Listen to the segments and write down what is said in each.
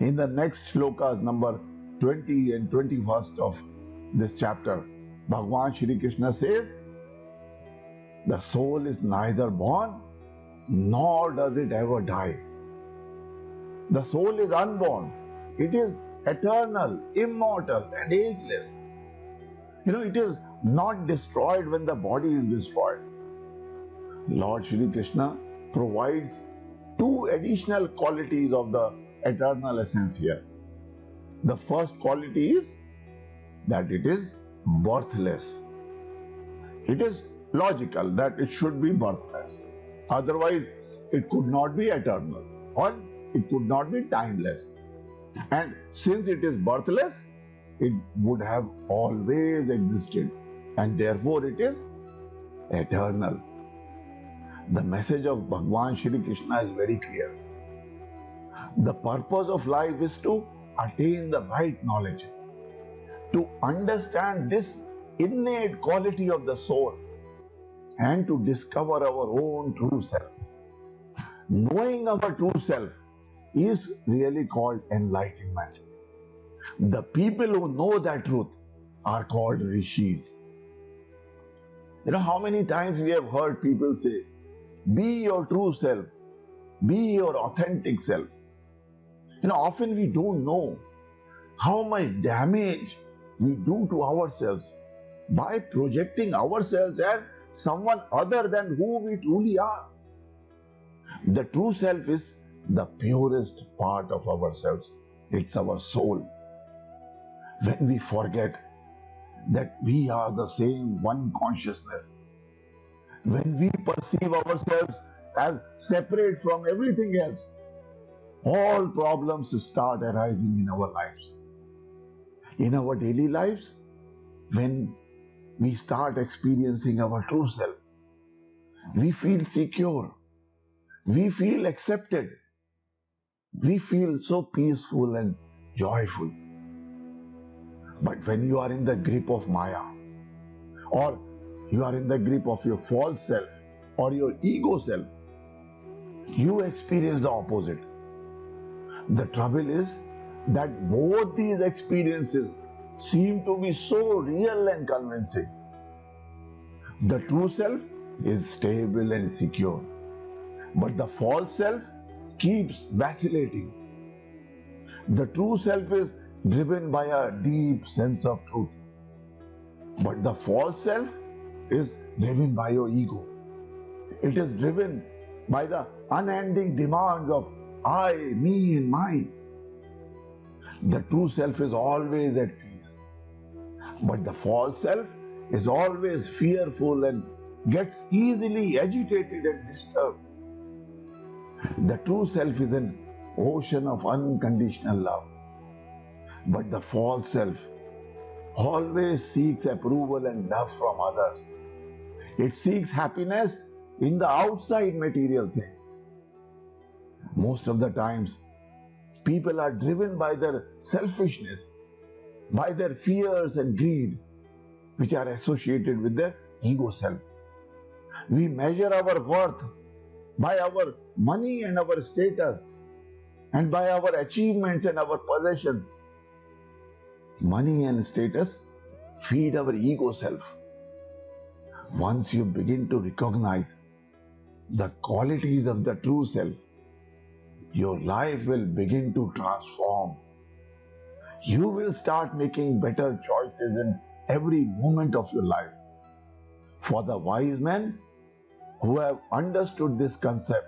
In the next shlokas, number 20 and 21st of this chapter, Bhagwan Shree Krishna says, the soul is neither born nor does it ever die. The soul is unborn. It is eternal, immortal, and ageless. It is not destroyed when the body is destroyed. Lord Shri Krishna provides two additional qualities of the eternal essence here. The first quality is that it is birthless. It is logical that it should be birthless. Otherwise, it could not be eternal or it could not be timeless. And since it is birthless, it would have always existed, and therefore it is eternal. The message of Bhagwan Shree Krishna is very clear. The purpose of life is to attain the right knowledge, to understand this innate quality of the soul, and to discover our own true self. Knowing our true self is really called enlightenment. The people who know that truth are called rishis. How many times we have heard people say, be your true self, be your authentic self. Often we don't know how much damage we do to ourselves by projecting ourselves as someone other than who we truly are. The true self is the purest part of ourselves. It's our soul. When we forget that we are the same one consciousness, when we perceive ourselves as separate from everything else, all problems start arising in our lives. In our daily lives, when we start experiencing our true self, we feel secure, we feel accepted, we feel so peaceful and joyful. But when you are in the grip of Maya, or you are in the grip of your false self or your ego self, you experience the opposite. The trouble is that both these experiences seem to be so real and convincing. The true self is stable and secure, but the false self keeps vacillating. The true self is driven by a deep sense of truth, but the false self is driven by your ego. It is driven by the unending demands of I, me, and mine. The true self is always at peace, but the false self is always fearful and gets easily agitated and disturbed. The true self is an ocean of unconditional love, but the false self always seeks approval and love from others. It seeks happiness in the outside material things. Most of the times, people are driven by their selfishness, by their fears and greed, which are associated with their ego self. We measure our worth by our money and our status, and by our achievements and our possessions. Money and status feed our ego self. Once you begin to recognize the qualities of the true self, your life will begin to transform. You will start making better choices in every moment of your life. For the wise men who have understood this concept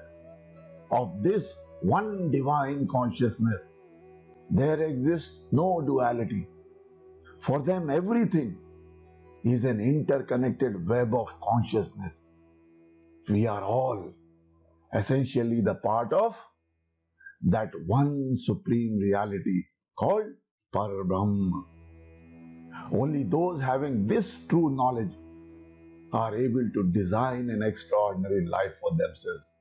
of this one divine consciousness, there exists no duality. For them, everything is an interconnected web of consciousness. We are all essentially the part of that one supreme reality called Parabrahm. Only those having this true knowledge are able to design an extraordinary life for themselves.